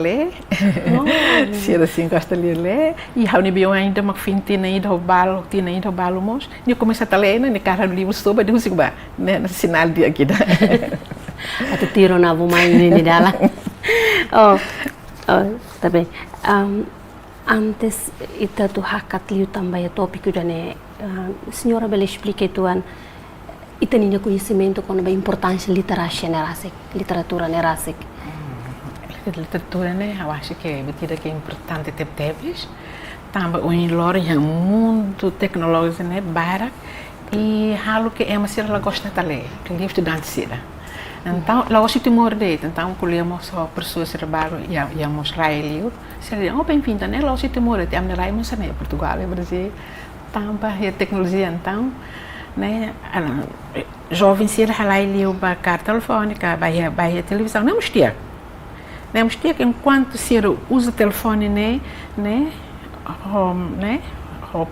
ler, se assim gosta de ler, e a união ainda uma fim tinha ido ao balo, mas eu comecei a ler, né, cara do livro sobre de usiba, né, no sinal de aqui da. Até tiro na buma ini dela. Tá bem. Antes ita tu hakat liu também o tópico da né, senhora bela explica tuan. Ita tinha conhecimento com a importância literatura nerasik. Literatura, né? Eu acho que é importante ter teves. Também o enlor é muito tecnológico, né? Barak e algo que é uma ela gosta de ler, que livro estudante sira. Então, lá hoje tem morde, então colhemos só pessoas trabalham e mostrar ele. Seria bem-vinda, né? Lá hoje tem morde, tem a lá mas né? Portugal, Brasil, também a tecnologia então, né? Jovens sira lá ele o carta telefônica, vai televisão, não mostia. Temos que enquanto se usa o telefone, né,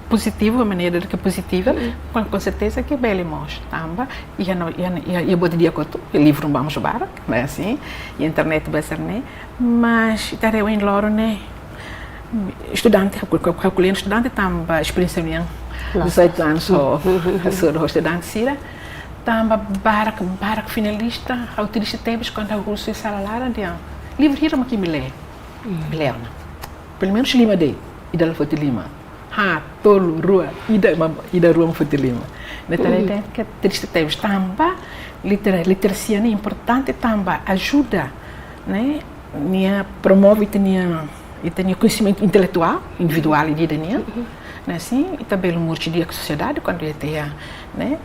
positivo, a maneira que é positiva, com certeza que é belo mostra, tamba, e eu dia com o livro não vamos jogar, né, assim, e a internet vai ser, né, mas tareu em loro, né, estudante, calculando estudante, tamba, experiência minha, 18 anos, sou estudante, sira, tamba, barak finalista, autorista temos quando a curso e salário, livro hira que me lê, pelo menos lima dei, e dela foi de lima, tolo rua, e da rua foi de lima, detalhe que triste temos tamba, literacia é importante tamba, ajuda, né, nia promove tinha conhecimento intelectual, individual e de nia, né, assim, e também o morte dia com a sociedade quando ele tem, né,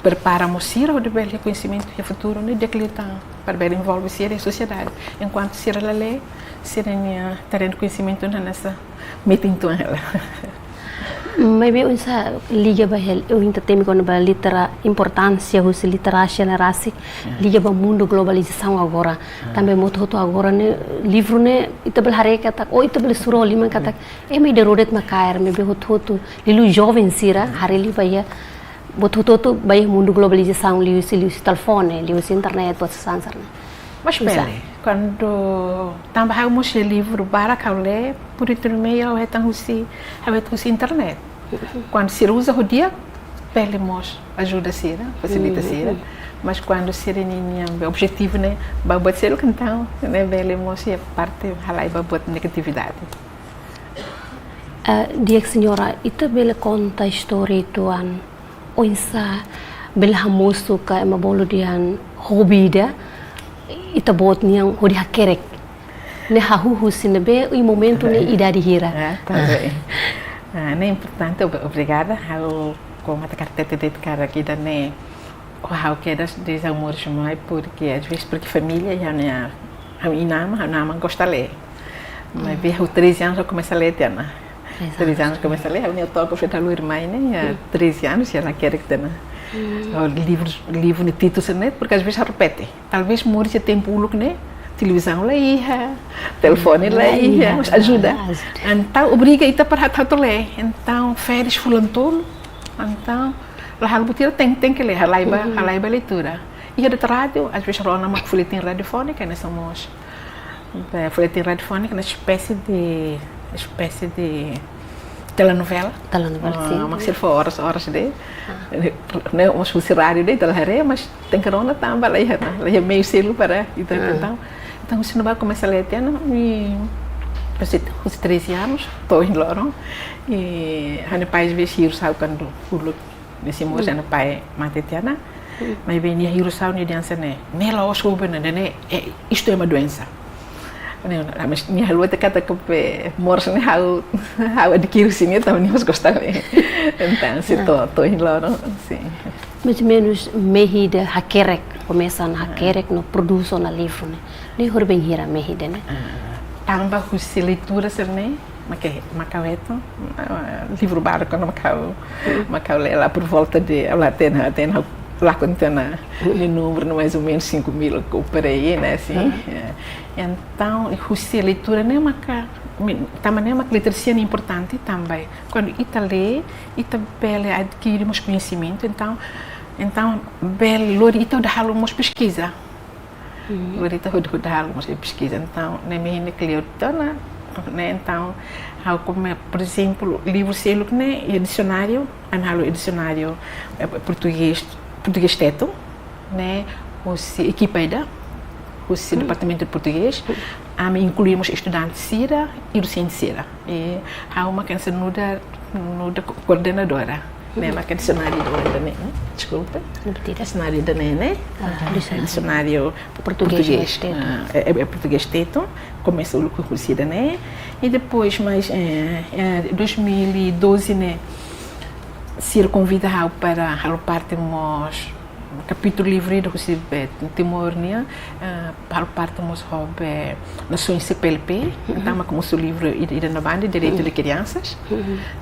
prepara a moça o de belo conhecimento e futuro, né, de que ele está para bem envolver-se a sociedade, enquanto se ela lê, se ela terem conhecimento nessa meta então ela. Mas bem, essa liga bahel, eu ainda tenho quando a importância da literacia nerasik, liga para o mundo globalização agora, também muito agora né, livro né, itu belhare kata, itu bel surau lima kata, meio de rodet makair, meio muito, lilu jovem sira, hari li bahia, muito bahia mundo globalização, liu telefone, liu internet, tudo sansar né. Mas pele, quando também livro para ler, por intermédio é tão internet. Quando se usa o dia, pele ajuda a facilita mas quando se o objetivo né, babot ser o então, né, pele é parte halai babot negatividade. Dia senhora, itu bela conta história tuan, oinsa bela hamusu ka emabolo dian hobi dia. Ita bot niang hodi hakerek ne hahu sinabe o momento ne idade hira é importante obrigada ao com a carteta de cara aqui da né o que das desamores mais porque às vezes porque família já né a inama gosta de ler mas ver os 13 anos eu comecei a ler Tiana 13 anos comecei a ler eu toco foi da irmã né 13 anos já ela quer que tenha livro no título, né? Porque às vezes repete. Talvez morre de tempo né? Televisão leia, telefone leia, ajuda. Então obriga ita para tanto ler. Então férias fulantolo. Então lá o botira tem que ler. A laiba leitura. E a rádio às vezes rola uma folhetim radiofônica, né? Somos folhetim radiofônica, uma espécie de telenovela, sim. Mas se for horas de, né, uns funcionários de telenovela, mas tem que não também lá é meio cedo para então se não vai começar a ler e os 13 anos estou em Loro e a pai vestir sabe quando pulo nesse moço a pai mate tiana mas bem a hiro sabe dança né nela os governos né isto é uma doença. Mas minha luta kata que morse né how adquirir sini também nós gostamos então se tô em lá sim mais ou menos mehida hakerek começam hakerek no produção na livro né nem hor bem hira mehida né tamba os leitura ser né macaueto livro barco no macau lá por volta de lá tem lá contém o número mais ou menos 5.000 por aí, né, assim. Então, a leitura não é uma literacia importante também. Quando ita lê, ita bela adquirimos conhecimento, então belo ita dá uma pesquisa. Agora huda algumas pesquisa, então, nem me ainda que né, então, como, por exemplo, livro selo que né, é dicionário, analo dicionário português teto, né, os equipada, os departamento de português, incluímos estudantes Sira e docente Sira. E há uma que é nuda coordenadora, né, uma que é dicionário da né, desculpa, dicionário da né, dicionário português, é português teto, começou com o Sira, né, e depois, mas em 2012, né, Sira convida para a parte dos capítulo livre do Timor, né, para parte dos nações CPLP, então como o livro ida na banda direito de crianças,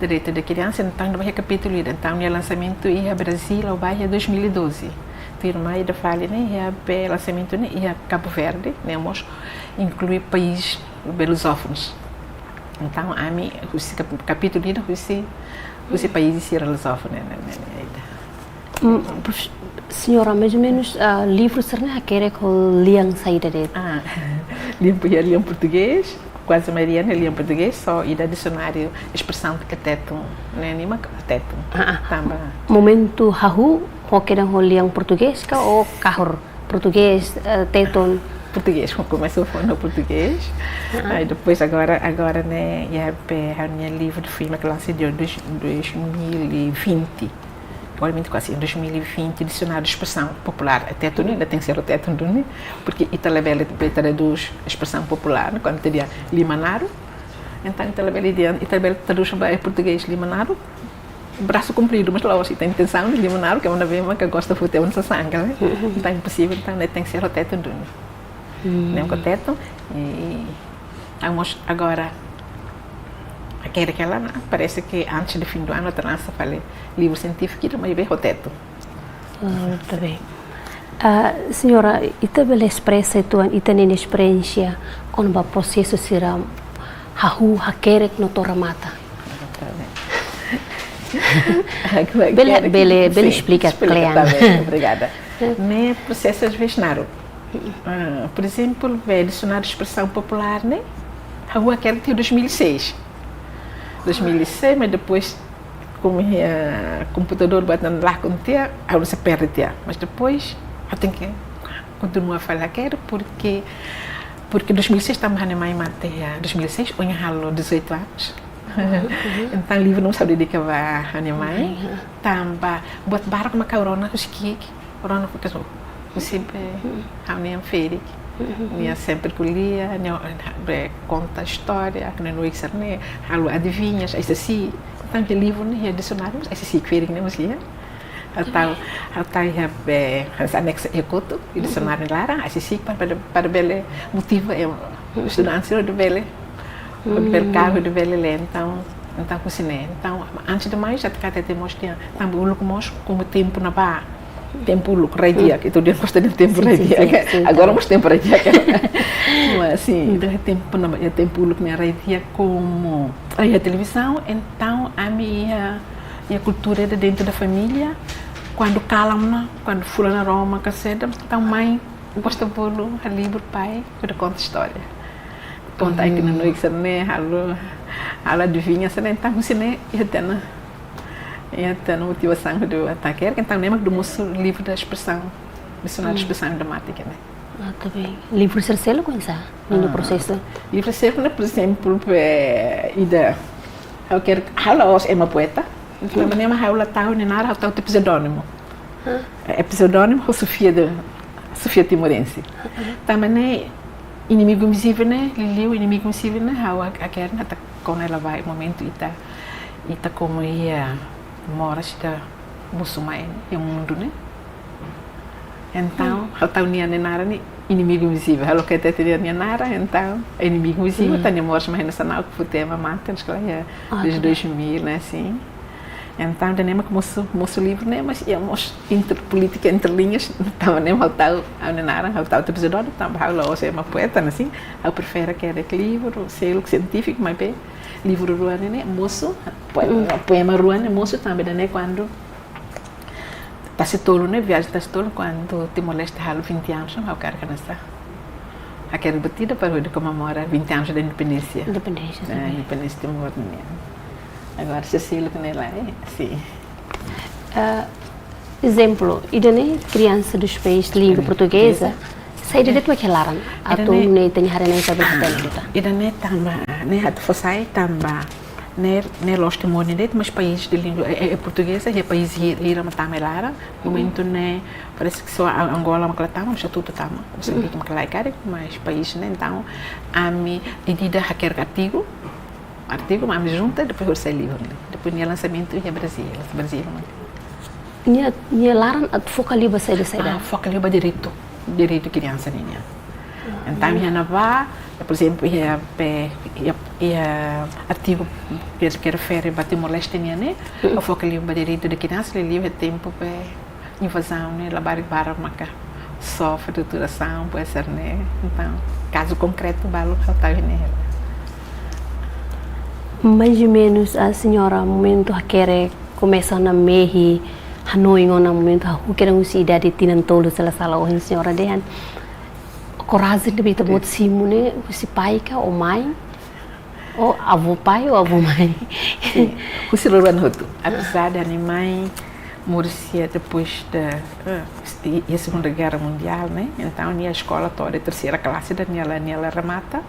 então no capítulo então o lançamento ia Brasil ao bairro 2012. Firma da falha né é lançamento né ia Cabo Verde, né, mas inclui países lusófonos. Então a mim o capítulo ida os países lusófonos, né. Senhora, mais ou menos, livro será que é com liang saída dele? Liam português, quase Mariana liam português, só e da dicionário expressão de cateto, né, anima cateto. Momento hahu, ou que não liam português, ou carro português, teto? Português, começou falando português, aí depois agora né, a minha livro de filme classe de 2020. Igualmente quase em 2020, dicionário de expressão popular, até tu ainda tem que ser o teto, porque Italabela traduz expressão popular, quando teria limanaro, então Italabela traduz para português limanaro, braço comprido, mas logo tem intenção de limanaro, que é uma vez que gosta de fazer uma sangue, né? Então é impossível, então tem que ser o teto, né? O teto, e agora aquela parece que antes do fim do ano a nossa falei livro científico mas bem o teto. Muito bem. Senhora, ita bela expressa e tem experiência com o processo será hakerek no toramata. Bela explica claro. Obrigada. Ne processo às vezes naro. Por exemplo, o dicionário de expressão popular, né? Hakerek de 2006, mas depois como o computador batendo lá com tia, aí você perde tia, mas depois eu tenho que continuar a falar porque 2006 estamos na mãe matéria 2006 eu tinha 18 anos. Então o livro não sabe dedicar a minha mãe, tamba buat barco uma corona os que corona porque você a minha feira eu sempre colhia, conta a história, não é isso, né? Adivinhas, isso assim. Então, o livro é dicionário, isso assim que fez, né? Os anexos é coto, o dicionário lá, isso assim para bele motivo é estudante de bele carro de bele ler, então cozinhei. Então, antes de mais, já temos também o como tempo na barra. Tempo lucro dia que todo dia gosta de tempo dia agora mais tempo dia mas assim tempo lucro dia como a televisão então a minha cultura é dentro da família quando calam quando fulana Roma caceta então mãe gosta de bolo a livro pai que conta história conta aí que não é que né ela adivinha então você né e a motivação do ataque então lembra do nosso livro da expressão dicionário de expressão gramática, né? Tá bem. Livro cercelo com isso no processo livro cercelo por exemplo eu quero é uma poeta então nem uma aula tal nem nada tal pseudônimo é pseudônimo Sofia Timorense também inimigo invisível né o inimigo invisível né a quer quando ela vai momento ita como ia mora da muçulmana e o mundo, né? Então, ela está unindo nara inimigo invisível. Ela quer ter nara, então inimigo invisível. Tá nem mora mais nessa nau que foi tema mata, acho que é desde 2000, né? Assim. Então, tenemos como nosso livro, né? Mas é política entre linhas. Então, nem falta a nara, falta o episódio. Então, ela é uma poeta, assim. Eu prefiro que é livro, selo científico, mas bem. Livro ruane né moço poema ruane moço também né quando tá se tolo né viagem tá se tolo quando te molesta halo 20 anos não quero que nessa aquela batida para de comemorar 20 anos da independência. Independência. Independência de Timor. Agora, Cecília, que nela é, sim. Exemplo, idane criança dos países de língua portuguesa, sai de dentro daquela laran, atau nem tem harina essa brincadeira. Idane tamba, né, há fossai tamba, né los timoni det, mas países de língua portuguesa, é país ira matama lara, momento né, parece que só Angola makala tama, mas tudo tama, Moçambique makala cara, mas país né, então a mi edida hacker artigo, mas a mi junta depois eu sai livro, depois o lançamento é Brasil. Nia laran at focaliba sai de saída. Focaliba direito criança ninha. Então ia vá, por exemplo, ia artigo que refere a Timor-Leste né, o focaliba direito de criança, ele livre tempo para invasão, né, lavar maca, sofre torturação, pode ser né. Então, caso concreto, balo faltava nela. Mais ou menos a senhora momento quer começar na mehi Hanoi no momento aku kira ngusi dari tinan tolu salah orang senhora dehan coragem de beta bot simune ngusi pai ka o mãe ou avô pai ou avô mãe ngusi loran hotu apesar da minha mãe morria depois da Segunda Guerra Mundial, né? Então a escola toda terceira classe da minha remata,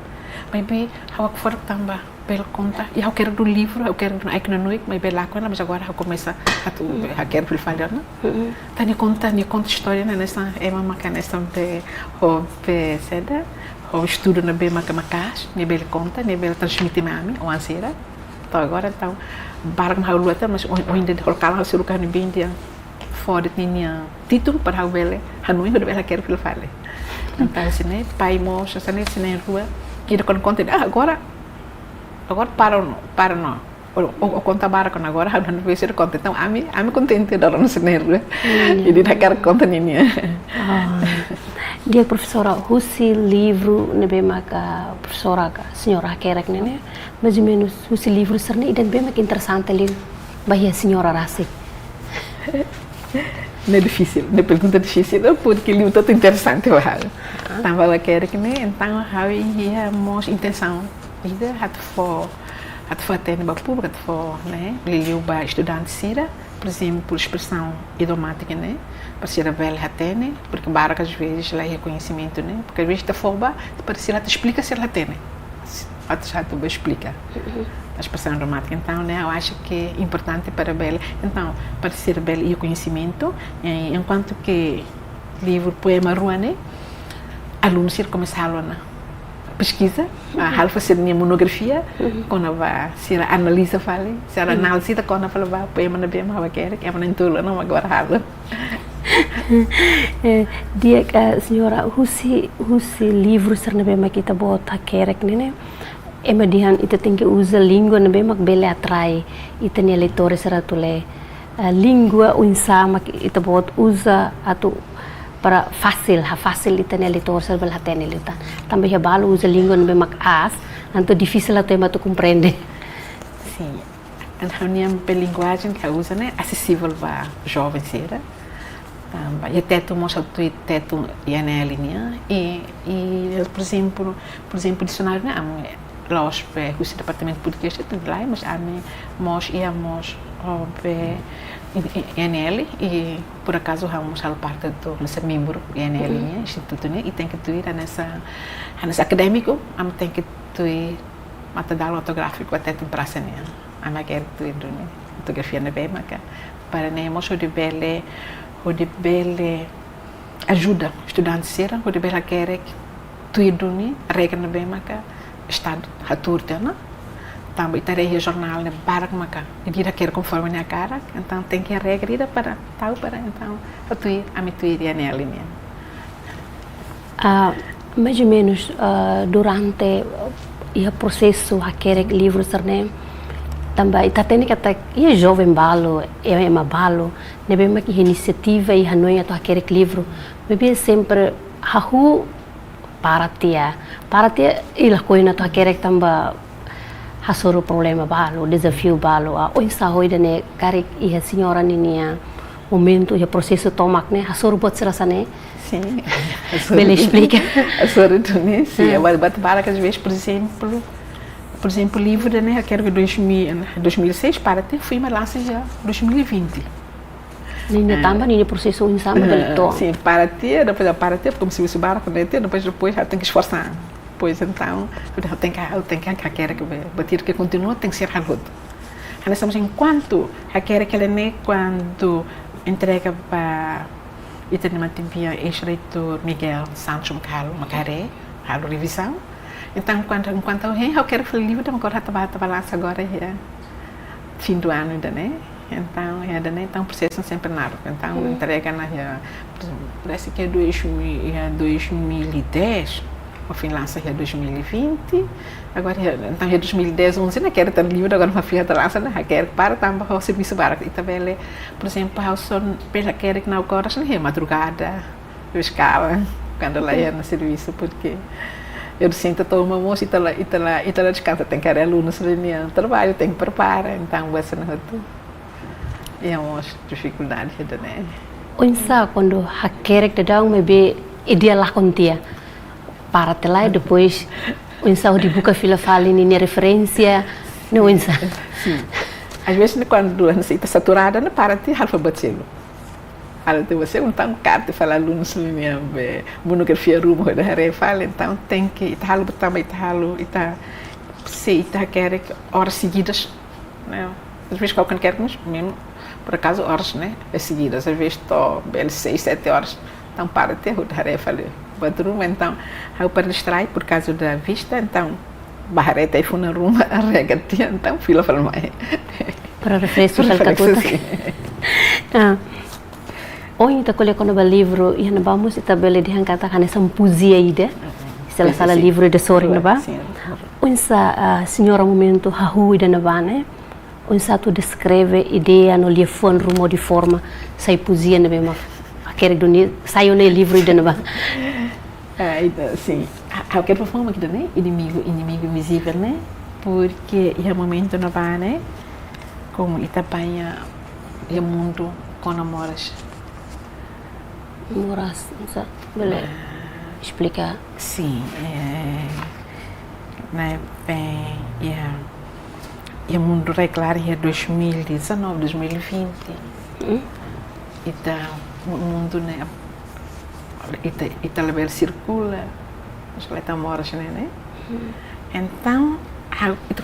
mas bem eu que for também pela conta e eu quero do livro, eu quero aqui na noite, mas bem lá com ela, mas agora eu começo a quero para falar, né? Tá nem conta história nessa uma nessa o seda o estudo na bem macas, nem bem conta, nem bem transmitir mami ou ansera, então agora então barang hau luata mas ainda de colocar lá o seu lugar bem dia fora tinha título para hau bele Hanoi eu bela quero para falar então assim pai moça assim na rua e de conta agora para não o conta barco agora hau não vai ser conta então a mim contente da não se nerva e de quer conta ninha dia professora husi livro nebe maka professora ka senhora kerek nene mais ou menos husi livro serna idan bem que interessante ali bahia senhora rasi não é difícil, não é pergunta difícil porque o livro todo interessante tava lá kerek né então hau ia mos intenção ida hat for atende ba pública for né liu ba estudante sira por exemplo expressão idiomática né para ser a velha atene porque barca às vezes lá é reconhecimento né porque às vezes te foba para ser ela te explica se ela atene já tu explica a expressão idiomática então né eu acho que é importante para a velha então para ser a velha e o conhecimento enquanto que livro poema rua né alunos ir começar a pesquisa, a fazer minha monografia, quando vai ser analisa fale, se ela analisa quando fala vai poema na bem vai querer, que é uma entula não agora hala. Dia senhora husi livro ser na bem kita bota querer né? Emadihan ita tem que usar língua na bem mak bele atrai ita ne leitores será tule língua unsama ita bota usa atu para fácil ita ne leitor ser bel hatene lita também é balo usa língua no bem mak as anto difícil até mas tu compreende sim então a linguagem que usa né acessível para jovens será também e até tu mostra tu teto e na linha e por exemplo dicionário né los o departamento português tudo lá mas a mim nós íamos INL e por acaso vamos a parte do nosso membro INL né instituto né e tem que ir nessa acadêmico am tem que ir material ortográfico até tem praça né am quer ir né ortografia na bem maca para né mos o de bele ajuda estudantes será o de bela quer tu ir né regra na bem maca estado haturta né também tarefa jornal né barco maca e dira quer conforme a cara então tem que regra para tal para então atuir a mituir e a linha mais ou menos durante o processo a querer livro serne também está tendo que até é jovem balo é uma balo né bem uma iniciativa e Hanoi a querer livro bem sempre hahu para tia ilah coisa tu querer também hasoro problema balo desafio balo o insahoi dane kare e a senhora ninia momento e processo tomak né hasoro bot serasa né Sim. Bela explica. A sua retorno, sim. Agora, para que às vezes, por exemplo, livro, né? Eu quero que 2006 para ter fui mas lá seja 2020. Ninha também, ninha processo um sama del sim, para ter, depois para ter, como se fosse barco, né? Depois já tem que esforçar. Pois então, eu tenho que querer que bater que continua, tem que ser algo. Nós estamos enquanto a querer que ele nem quando entrega para e também tinha ex-reitor Miguel Santos Macaré, a revisão. Então, enquanto eu quero fazer livro, agora está balança agora é fim do ano ainda, né? Então, processo sempre nada. Então, entrega parece que é 2010, o fim lança é 2020. Agora, então, é 2010, 11, não quero ter livro, agora uma filha lança, não quero para também o serviço barco. E também, por exemplo, eu só quero que não agora, não é madrugada, eu escala, quando ela ia no serviço, porque eu sinto que uma moça e ela descansa, tem que ir alunos no trabalho, tem que preparar, então você não é uma dificuldade, né? Onsa quando a querer que dá uma be ideia lá com tia para te lá e depois onsa o dibuca fila fala em referência, não onsa. Sim. Às vezes quando você está saturada, não para de alfabetismo. Além você então carta fala alunos linha monografia rumo da fala então tem que italo também se quer horas seguidas, né? Às vezes qualquer quer mesmo por acaso horas, né? Seguidas, às vezes estou 6, 7 horas, então para ter o tarefa ali, batrum então eu para distrair por causa da vista, então barreta e fui na ruma a rega então fila para mais para refresco para cacuta. Hoje kita colhe quando o livro e na vamos e tabela de hankata kan essa poesia ide. Ela sala livro de sorry na ba. Unsa senhora momento hahu ide na ba né. Unsa tu descreve ideia no livro rumo de forma sai poesia na bema. Aquele do saiu no livro ide na ba. Sim. Eu quero forma que né inimigo invisível né. Porque é momento na ba né. Como Itapanha é mundo com namoras. Moras, boleh explicar? Sim, o mundo regular é 2019, 2020. Então, o mundo, né, ele circula, acho que ele está morto, né? Então,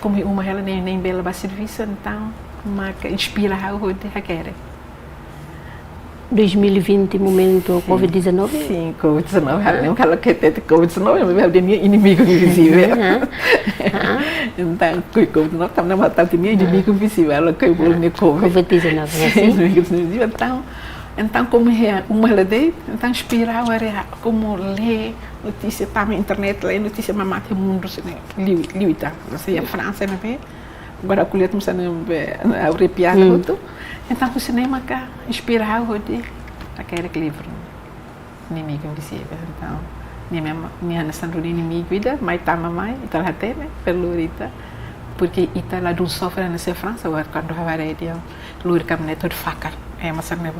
como uma ela nem bela para serviço, então, uma inspira a outra a querer. 2020 momento Covid-19? Sim, Covid-19. Não falo que tem Covid-19, mas é inimigo invisível. Então, Covid-19 também não é inimigo invisível. Ela que o Covid-19, assim? Então, como é uma lei, então inspirar como ler notícia tá na internet, ler notícia mamãe do mundo, liuita. Você é França, não é? Agora a colher começa a arrepiar tudo. Então o cinema cá inspira aquele livro inimigo invisível. Então minha nação do inimigo vida, mas tá mamãe, então lá tem pelo Rita, porque ita lá do sofre nessa França agora quando a varedia lura caminhonete de faca é uma cena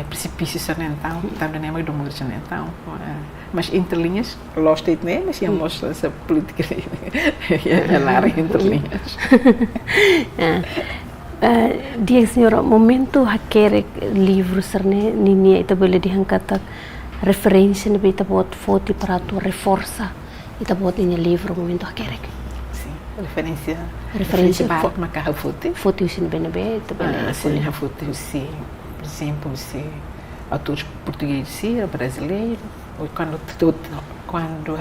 precipício então também é muito humor então mas entre linhas lost it né mas mostra essa política é lá entre linhas. Dia senhora momento aquele livro serne nini itu boleh diangkat referência ne beta bot foto para tu reforça ita bot ini livro momento aquele referência para marcar foto sin benabe itu boleh sim a foto sim por exemplo se autores portugueses sim brasileiro ou quando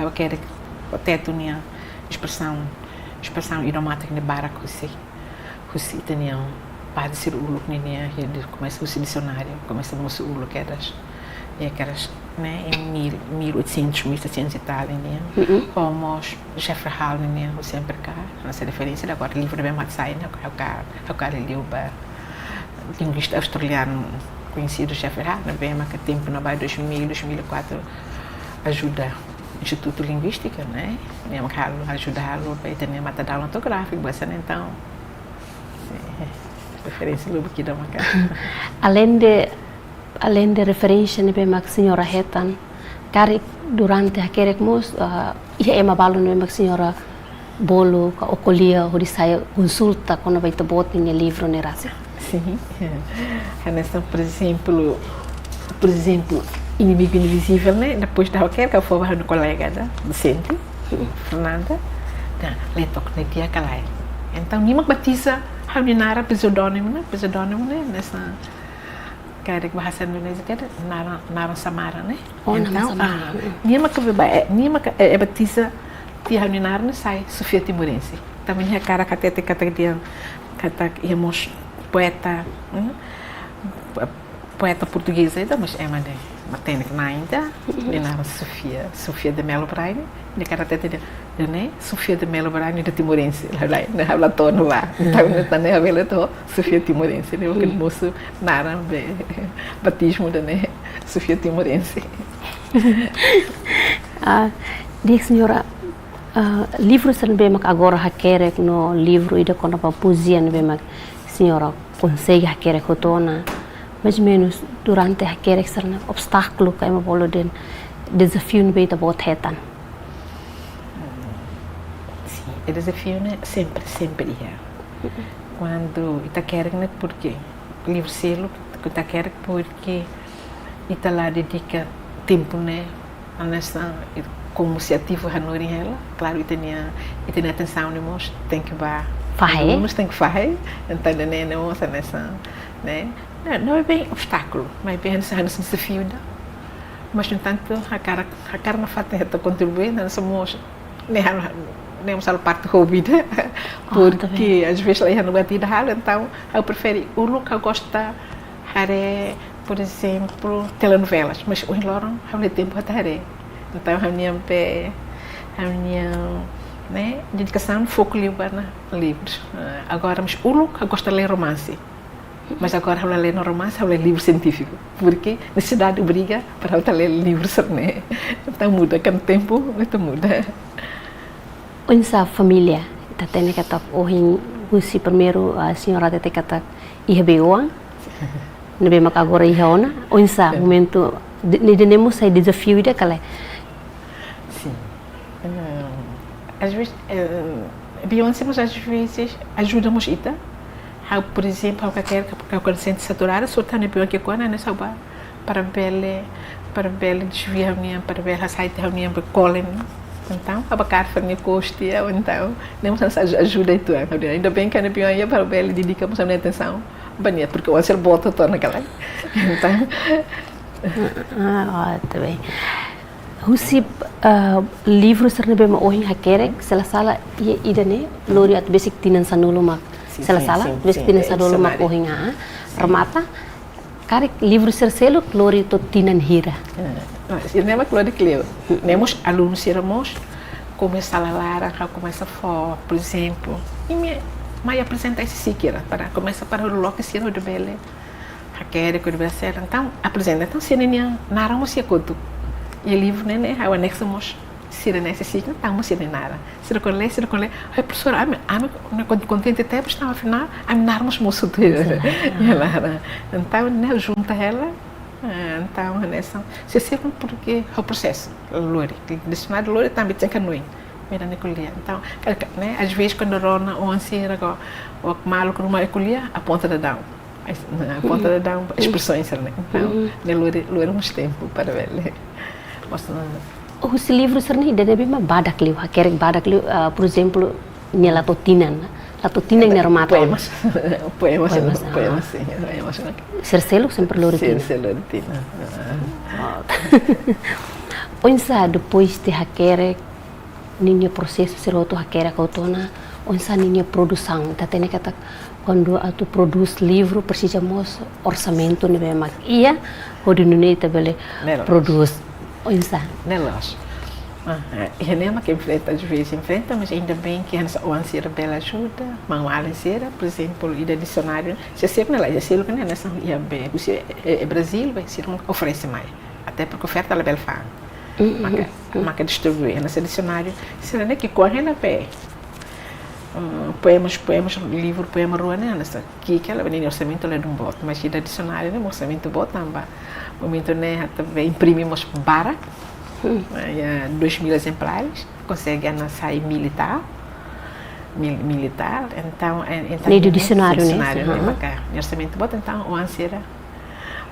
eu quero até tinha expressão idiomática de baraco sim Husi tinha para ser o look ninha ele começa o dicionário começa o seu look eras né em 1800 1700 e tal né como Jeffrey Hall né o sempre cá nessa referência agora livro bem mais sai né o cara leu para linguista australiano conhecido Jeffrey Hall bem mais que tempo na vai 2000 2004 ajuda Instituto Linguística né mesmo que ajudá-lo para ter material ortográfico então referência do que dá uma cara. Além de além de referência ne bem mak senhora Hetan, cari durante a kerek mos ia emabalo ne mak senhora bolo ka ocolia hori saya consulta quando vai te bot ne livro ne rasa. Sim. Nessa, por exemplo, Inimigo Invisível, né? Depois da qualquer que eu for no colega da docente, Fernanda, le toque ne dia calai. Então, nima batiza Haminara pseudônimo, né? Nessa cara que bahasa Indonesia que ada Nara Samara, né? Então, nima que batiza tia Haminara né sai Sofia Timorense. Também a cara kata dia kata íamos poeta portuguesa ainda, mas é mané. Matene que ainda, Nara Sofia de Melo Braine, de cara até né? Sofia de Melo Braine de Timorense, lá habla todo lá. Então, né, a vela to Sofia Timorense, né? O que moço Nara batismo de né? Sofia Timorense. Diz senhora, livros não bem agora hacker no livro e da quando para poesia não bem senhora consegue hacker cotona. Mais ou menos durante a kerk serna obstáculo que é uma bola de desafio no meio da botetan. Sim, o desafio né sempre é. Quando ita kerk né porque livro selo ita kerk porque ita lá dedica tempo né a nessa como se ativo hanori ela, claro ita tinha atenção né mos tem que vá fazer, mas tem que fazer, então né não nessa né. Não é bem obstáculo, mas bem esse desafio. Mas, no entanto, a cara não faz nada contribuir, não somos nem a parte hobby, porque às vezes ela não vai ter nada, então eu prefiro o look que eu gosto de por exemplo, telenovelas, mas o Loran não tempo para então a minha né, dedicação foco livros. Agora, mas o look eu gosto de ler romance. Mas agora eu leio romance, eu leio livro científico, porque a necessidade obriga para eu ler livros, né? Então muda, cada tempo itu muda. Onsa família, tá tendo que estar hoje, se primeiro a senhora tem que estar ihbeoan, não bem mas agora ihona, onsa momento, temos aí desafio de calé. Sim, às vezes, Beyoncé, mas às vezes ajudamos ita. Por exemplo, a consciente saturada, só está no pior que quando é só para ver desviar minha para ver a saída da minha colhem. Então, a bacar fazer custo então nem se ajuda itu. Ainda bem que no pior ia para ver dedicamos a minha atenção, banha porque o ser bota todo naquela. Então, tá bem. Husi livros serna bem hoje hakerek sala e dane lori at basic tinan sanulu mak. Salah terus tinan sadolo mak ohinga remata karek livro selo lori to tinan hira. Não é claro que leu. Nemos alunos irmos começar a lara, começa for, por exemplo, e me apresenta esse siqueira para começar para o local se de bele. Haker que deve ser então apresenta então se nem naramos se conto. E o livro né o anexamos sira nesse ciclo, estamos sira nada. Sira com lei, a professora, quando contente até, estava afinal, a minarmos moço dele. Então, né, junta ela, então, nessa, se sempre porque o processo, Lori, dicionário Lori também tem que não mira Nicolia. Então, né, às vezes quando rona ou ansira, o malo que não é colher, a ponta da down. A ponta da down, expressões, né? Então, né, Lori uns tempo para ver. Os livros serna ida bem badak liu, hakerek badak liu, por exemplo, nia latotinan na romata. Poemas. Serselo sempre loritina. Onsa depois de hakerek, ninha processo ser outro hakerek autona, onsa ninha produção, tá tendo que quando tu produz livro precisamos orçamento ne bem mak. Ia, o de nuneta bele produz. Onsa. Nelas. E nem que enfrenta às vezes mas ainda bem que a ansira bela ajuda, manual ansira, por exemplo, e da dicionário, se sempre lá, já sei o que é nessa ia bem, se é Brasil, vai ser oferece mais, até porque oferta é bela fã, mas que distribui nesse dicionário, se não é que corre na pé, poemas, livro, poema rua, né? Que ela vem orçamento lá de bot, mas da dicionário, né? Orçamento bot, também. Momento, né? Até imprimimos bara, 2.000 exemplares, consegue sair militar, então nem do dicionário, né? Orçamento bot, então o ansera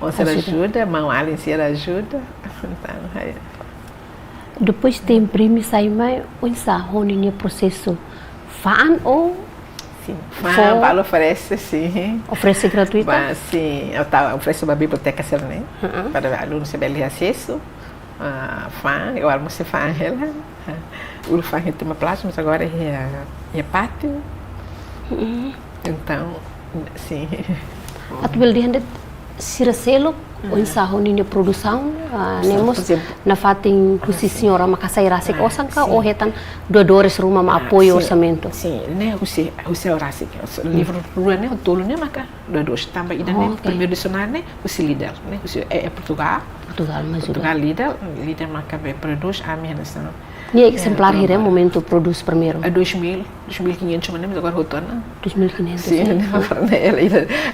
ajuda, mão além ajuda, então depois de imprimir sai mais o processo fan ou sim, fan oferece sim, oferece gratuita, sim, oferece uma biblioteca Cerné para alunos ter acesso. Fan, eu almocei fan ela, o fan tem uma placa, mas agora é pátio, então sim. A tu beli selo o ensaio de produção, nemos na fatin kusi senhora makasai rasik osangka ou retan doadores rumah ma apoio orçamento. Sim, né, o rasik, livro rua né, o tolo né, maka doadores também ainda né, primeiro dicionário né, o líder né, é Portugal, líder maka produz a minha nação. Ni exemplar hire momento produz primeiro. A 2.500 mas agora retorna. 2.500. Sim, né,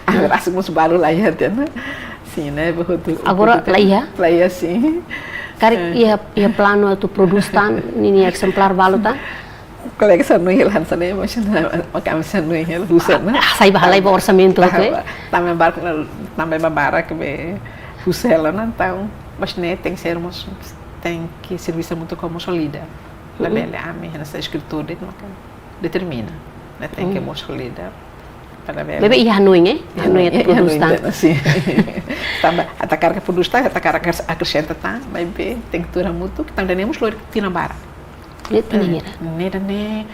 ela rasik muito barulho lá né. Sim, né? Agora lá ia sim. Cara, ia plano tu produz tan ni exemplar balu tan. Colega sanui lá sana mas macam sanui ela usa né. Sai bahalai ba orçamento ok. Também babara que be usa ela não então, mas né tem que servir muito como solida. La bela a mim nessa escritura determina, né? Tem que mostrar solida. Bebe ia Hanoi tu produz tan. Sim. Também atacar que produz tan, atacar acrescenta tan, mas bem tem que durar muito, que também temos lor tina bara. Né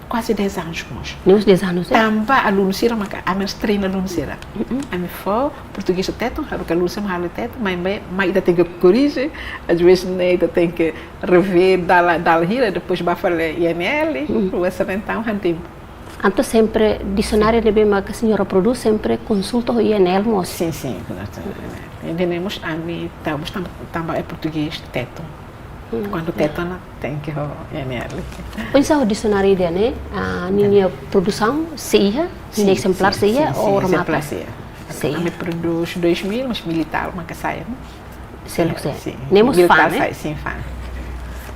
quase 10 anos nós. Nos 10 anos. Também alunos sira maka, a menos treina alunos sira. A me for português teto, haro que alunos se mal teto, mas ainda tem que corrigir, às vezes ainda tem que rever dar hira, depois vai falar INL, o então hantim. Anto sempre dicionário de bem que a senhora produz sempre consulta o INL mos. Sim. Temos a mim também é português teto. Quando teto não tem que o INL. Pois o dicionário de né, a minha produção seia, minha exemplar seia ou exemplar seia. A me produz 2.000, mas militar uma que saia. Selo que nemos fan, né? Sim, fan.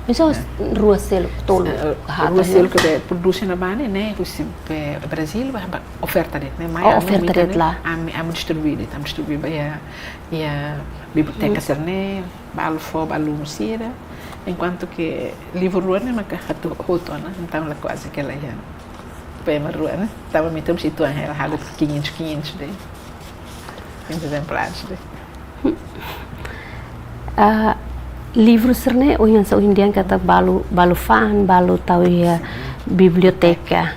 Mas rua selo tolo. Rua selo que produz na bane, né? O Brasil oferta dele, né? Mais oferta dele lá. Am distribuído e a biblioteca Cerné, balfo, balumcira, enquanto que livro rua né, mas rotona, então ela quase que ela já poema rua, né? Tava me temos situando ela hago 500 de exemplares de. Livro Cerné o yang sa indian kata balu fan balu tahu ya biblioteca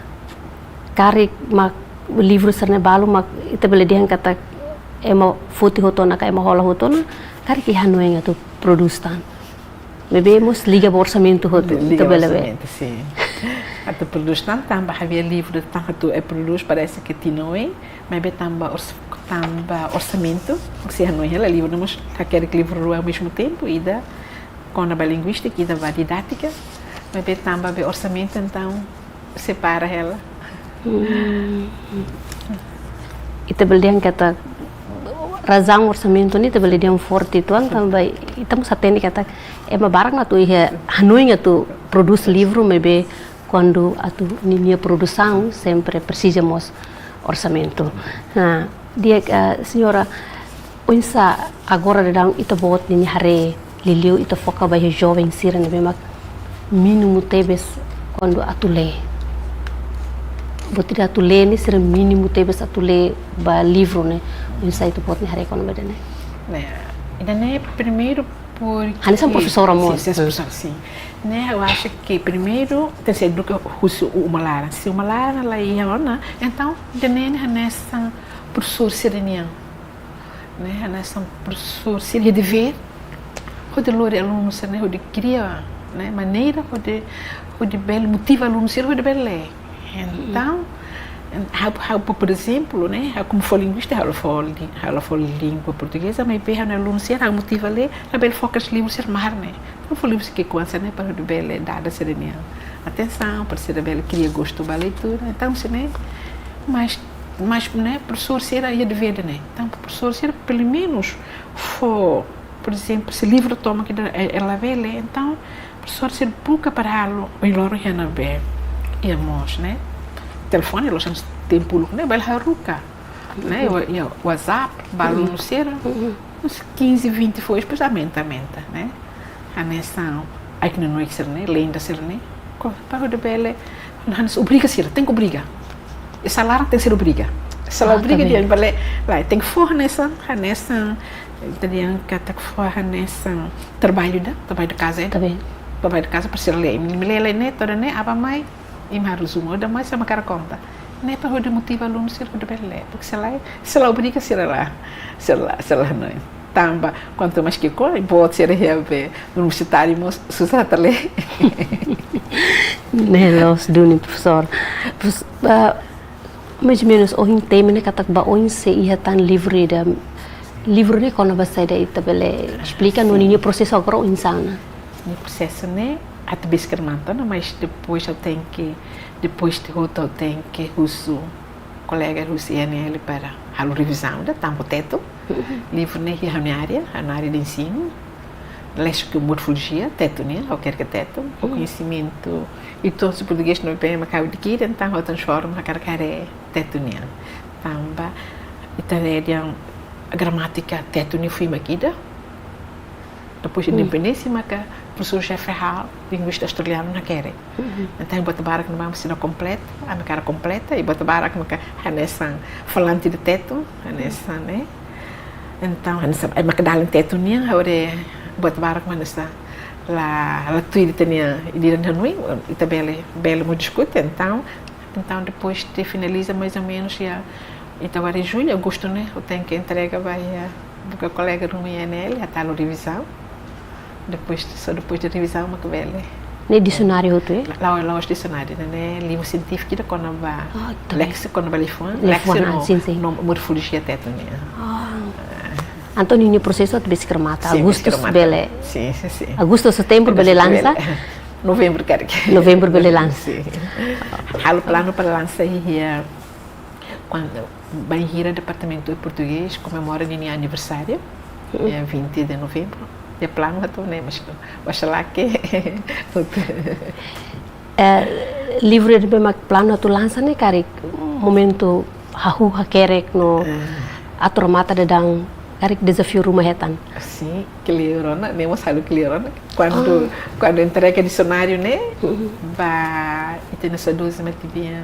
kari mak livro Cerné balu mak ita bele dia kata emo futi hotona ka emo hola hotona kari ki Hanoi tu produstan bebemos liga orçamento hoto ita bele sim até produstan também havia livro tanto é produz parece que tinoi mas be também orçamento que se Hanoi ela livro mas aquele livro ao mesmo tempo e da com a linguística e da didática, mas também orçamento, então separa ela. E também kata razão orçamento ni também dia forte itu também estamos atende kata uma barang na tu ia Hanoi nga tu produz livro mas quando a tu minha produção sempre precisamos orçamento. Dia senhora unsa agora dedang ita bot ni hare Liliu itu foca bem jovem sira ne bem mínimo tebes quando atule. Botira atule ni sira mínimo tebes atule ba livro né. Isso aí tu pode hare quando bem né. Ainda né primeiro porque Hanisa professora mo. Sim. Né, eu acho que primeiro tem sido do que o malara. Se o malara lá ia lá, então de nem nessa professor sireniano. Né, nessa professor siria de ver de lore alunos né de criar né maneira de bel motiva alunos de bel então por exemplo né como for linguista ela for língua portuguesa mas bem alunos a motiva ler a bel focus livros ser mar né não for livros que conta né para de bel dada serenia atenção, para ser bela queria gosto da leitura, então se né, mas né, professor será ia dever né, então professor será pelo menos for, por exemplo, se livro toma que ela vê ler, então professor ser pouca para alo, melhor ia na ver, ia mos né, telefone eles não tem pulo né, bela haruka, né, o WhatsApp, balo no ser, uns 15, 20 foi especialmente, né, a nessa, aí que não é que ser né, lenda ser né, para o de bela, não obriga ser, tem que obrigar. E salário tem que ser obriga. Salário obriga de balé, lá tem que for nessa italiano que tem que for nessa trabalho de casa, trabalho de casa para ser lei. Me lê né, toda né, aba mai e me resumo, da mais sama cara conta. Né para o motivo aluno ser de balé, porque se lá obriga ser lá não. Tamba, quanto mais que coisa, pode ser rebe universitário, susata lei. Né, los duni professor. Mais ou menos o tema né katak ba o se ia tan livro né quando você daí tabele explica no início processo agora o insana. No processo né até bescremanta, mas depois eu tenho que uso colega russo INL para a revisão da tampo teto livro né a minha área de ensino. Leio que morfologia, teto, né? Eu quero que teto, o conhecimento e todo o português não é bem acaba de aqui, então eu transformo a caractere teto, né? Tamba, italiano, a gramática teto, né? Fui maquida. Depois de independência, mas que o professor Jeffrey Hall, linguista australiano, não quer. Então eu boto barra que não vamos ensinar completo, a minha cara completa, e boto barra que a nessa falante de teto, a nessa, né? Então a nessa, a minha dá teto, né? Agora buat barak mana sa la tudo tinha dia de noite e também belo muito discute então depois de finaliza mais ou menos já então agora em julho agosto né eu tenho que entregar vai do colega do INL até a revisão depois da revisão uma bela né dicionário tu é lá o dicionário né livro científico da quando vai léxico quando vai lexicon no morfologia teto né Antonio processo de bicicromata, agosto bele. Sim. Agosto, setembro bele lança. Novembro quero que. Novembro bele lança. Há o plano para lançar aí quando vai ir ao departamento de português comemora o meu aniversário, é 20 de novembro. É plano a tu né, mas acho lá que livro de bem plano a tu lança né, cara, momento hahu hakerek no atromata de dang Karik desafio rumah hetan. Sim, cliorona, nem moçado cliorona. Quando entrega dicionário, né? Ba, itu nessa dose metiviam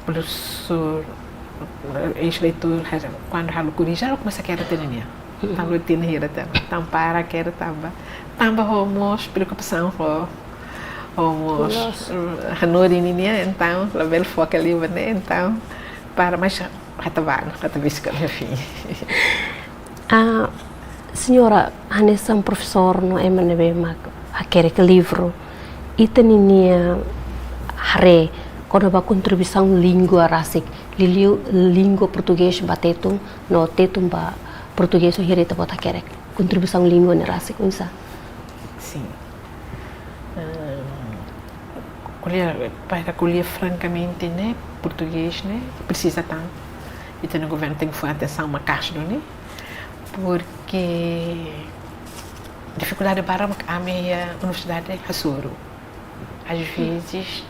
professor, ex-leitor, quando halo corrija, começa a querer ter né. Tamba tem hira tam, tampara querer tamba homos preocupação homos hanori né, então, la belle foca ali, né? Então, para mais Rata visca minha filha. A senhora Hanessa professor no MNB mak aquele livro e tenia hare quando ba contribuição língua rasik língua português batetum no tetum ba português o hireta bota querek contribuição língua ne rasik unsa. Sim. Para colher francamente né português né precisa tanto. E o governo tem que fazer atenção uma caixa, né? Porque dificuldade para a minha universidade é Hassoro. Às vezes,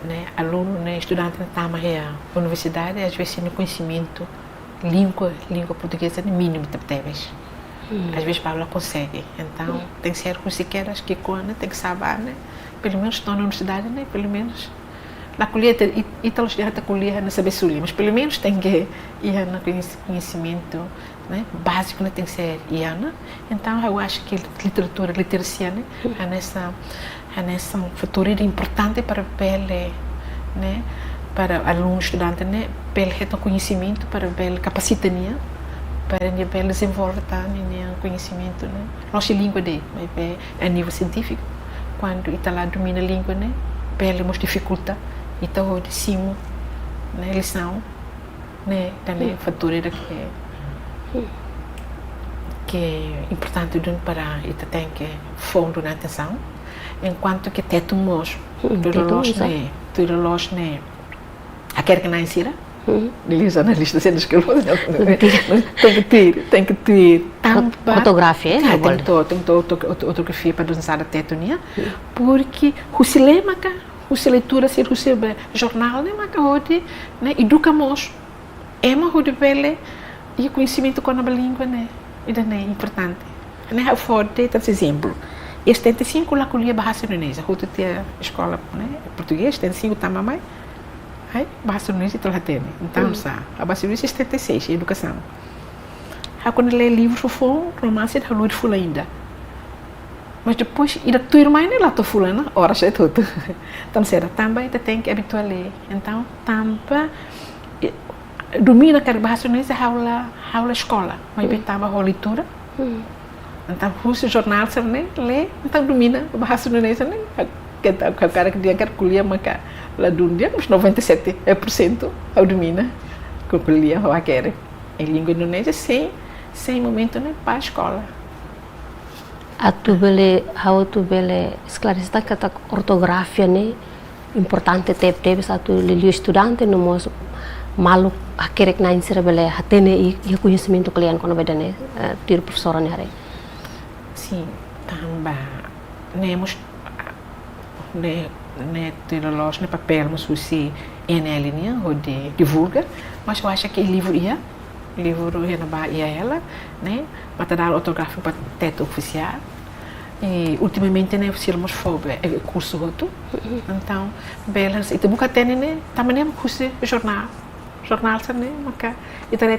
né, aluno, né, estudante na universidade, às vezes tem conhecimento língua portuguesa no mínimo talvez. Às vezes Paula consegue. Então, tem que ser consequeiras que quando tem que saber, né? Pelo menos estão na universidade, né? Pelo menos na colheita e tal já está colher na saber sul, mas pelo menos tem que ir no conhecimento né básico, né, tem que ser iana. Então eu acho que literacia né é nessa fator importante para ele né para aluno estudante né pelo conhecimento para ele capacitania para ele desenvolver conhecimento né nossa língua de a nível científico quando Itália domina a língua né ele nos dificulta então de cima né lição né também fator que é importante para ele tem que fundo na atenção enquanto que teto mos, tu relógio né, a quer que não insira, ele jornalista sendo escrever, tem que ter fotografia, né? Tem que ter fotografia para usar a teto né, porque o se lema o se leitura se recebe jornal né, mas né, educamos, o de vele e conhecimento com a língua né, e é importante, né, a forte, por exemplo. E 75 lá colhia barra indonésia, quando tinha escola né, português, 75 tamamai, aí barra indonésia está lá tendo. Então, a barra indonésia é 76, educação. Aí quando lê livros, for romance, ele falou de fula ainda. Mas depois, e da tua irmã, ele lá está fulana, ora já é tudo. Então, será, também tem que habituar a ler. Então, também, domina que a barra indonésia aula escola, mas bem também a leitura. Então, o jornal, você lê, então domina a barra indonésia, né? O cara que tinha que colher, mas lá do dia, uns 97% ao domina, que colhia, o quer. Em língua indonésia, sem momento, né, para a escola. Tu bele esclarecer que a ortografia, né, importante, teve satu lili estudante, no moço, malu, a querer que não insira bele, a ter e conhecimento cliente quando vai dar, né, tiro professora, né, sim, também, né, ter loja, né, papel, mas você NL, né, ou divulga, mas eu acho que livro ia na Bahia ela, né, para dar autógrafo para teto oficial. E ultimamente né, fizemos fobe curso outro, então belas e também tem né, também curso jornal né, maka e tem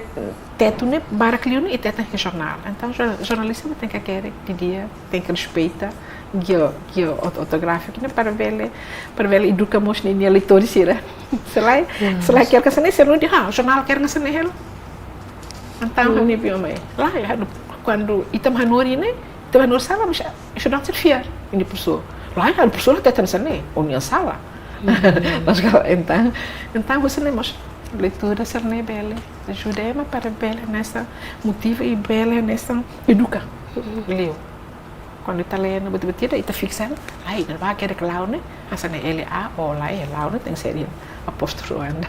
teto né, para cliente e teto é jornal, então jornalista tem que querer de dia, tem que respeitar que autográfico né, para ver educamos nem leitores será se lá quer que se nem se não diz jornal quer que se nem então não viu mais lá quando itam hanori né então nós sala mas estudante fiar ini professor lá a professora até tem sana união sala nós então você nem mas leitura ser nem bela ajuda para bela nessa motiva e bela nessa educa leu quando está lendo betul-betul está fixando aí não vai querer que lá né asa né ele a ou lá é lá né tem série apóstrofo anda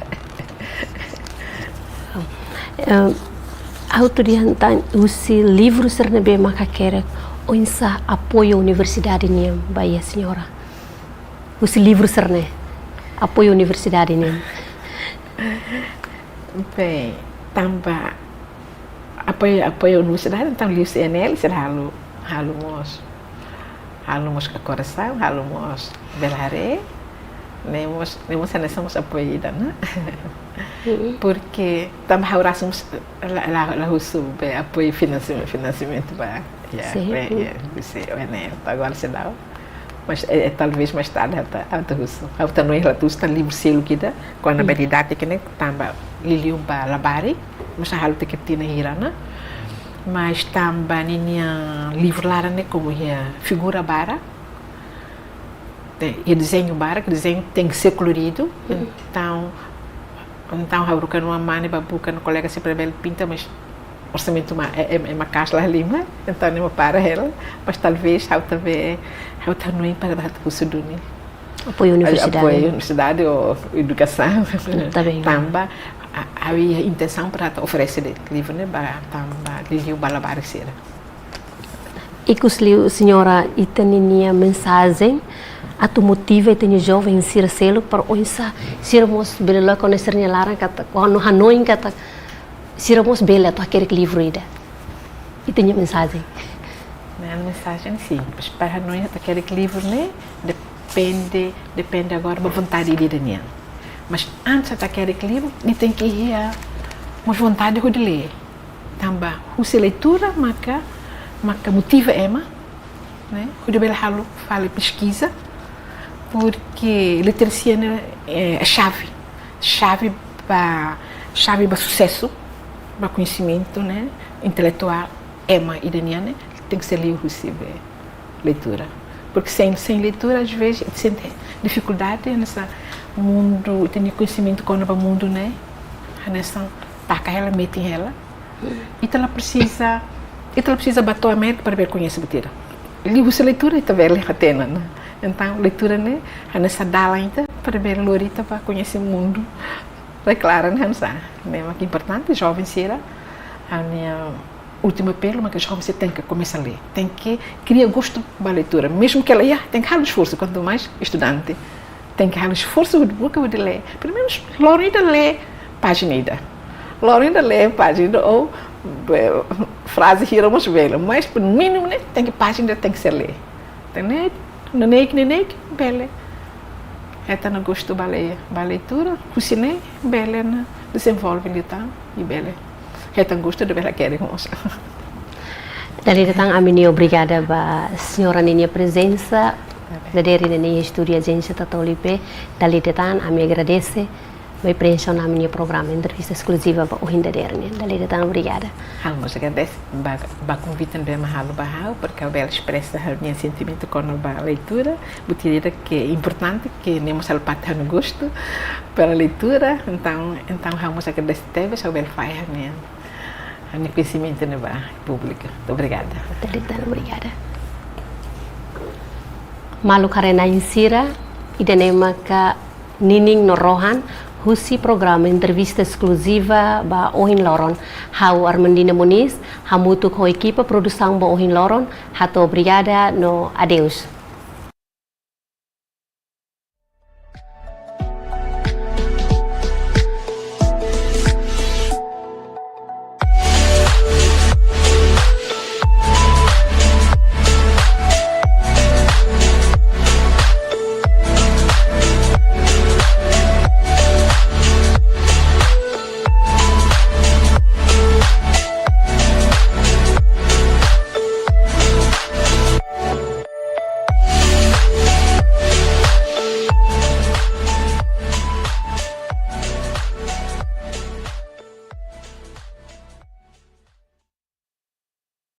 autoridade os livros ser bem macaquera ou insa apoio a universidade nem Bahia senhora os livros ser né apoio a universidade nem bem também apoio a universidade então livro CNL será halumos a coração halumos belare nemos somos apoiada né porque também haurásemos lá apoio financiamento para agora se dá mas talvez mais tarde até não ela tu está livre selo que dá quando a habilidade que né também lilium para labari mas a halu que tinha hirana mas também ninha livro lá né como é figura bara e desenho bara que desenho tem que ser colorido então a bruca numa mãe babuca no colega sempre belo pinta mas orçamento é uma caixa lá lima então não para ela mas talvez há não para dar o sudune apoio a universidade ou educação também havia intenção para oferecer livro né para livro balabar ser e que a senhora tinha mensagem a tu motiva e tenho jovem ser selo para onsa sirmos bela quando sernya larang kata quando hanoi kata sirmos bela tu aquele livro ida e tenho mensagem a mensagem simples para hanoi aquele livro né depende agora da vontade de Daniel mas antes daquele livro ele tem que ir uma vontade de ler também a leitura marca motiva né quando bela halu fala pesquisa porque literacia é a chave para sucesso para conhecimento né intelectual e Daniel tem que ser livre leitura porque sem leitura às vezes sente dificuldade nessa mundo tem conhecimento com o mundo né nessa taca ela mete ela e ela precisa bater a mente para ver conhecer betura livro leitura e também ela tem né Então, leitura, né? Nessa dala ainda, para ver a Lorita, para conhecer o mundo. É claro, né? Mas que importante, jovem será. A minha último apelo, mas que jovem você tem que começar a ler. Tem que criar gosto para a leitura. Mesmo que ela tem que dar esforço, quanto mais estudante. Tem que dar esforço de ler. Pelo menos, Lorita lê página. Lorita lê página ou frase que iremos ver. Mas, no mínimo, né? Tem que página, tem que ser ler. Entendeu? Neném, bela. Esta não gosto da leitura, cozinhei, bela, né? Desenvolve então, e bela. Esta gosto de bela querer moça. Dali datang amini obrigada ba senhora Nini presença, dari Nini estúdio agência Tatolipe. Dali datang ami agradece a presença na minha programa entrevista exclusiva para o Hindererne. Dali datang obrigada. Almoço agradece ba convite de mahalo bahau porque ela expressa o meu sentimento com a leitura, botira que é importante que nemos alpata no gosto para a leitura, então vamos agradecer teve o bel faz a meu conhecimento na pública. Obrigada. Dali datang obrigada. Malu karena insira idanema ka Nining Norohan husi programa entrevista exclusiva ba Ohin Loron. Hau Armandina Muniz, hamutu ko equipa produção ba Ohin Loron. Hato obrigada no adeus.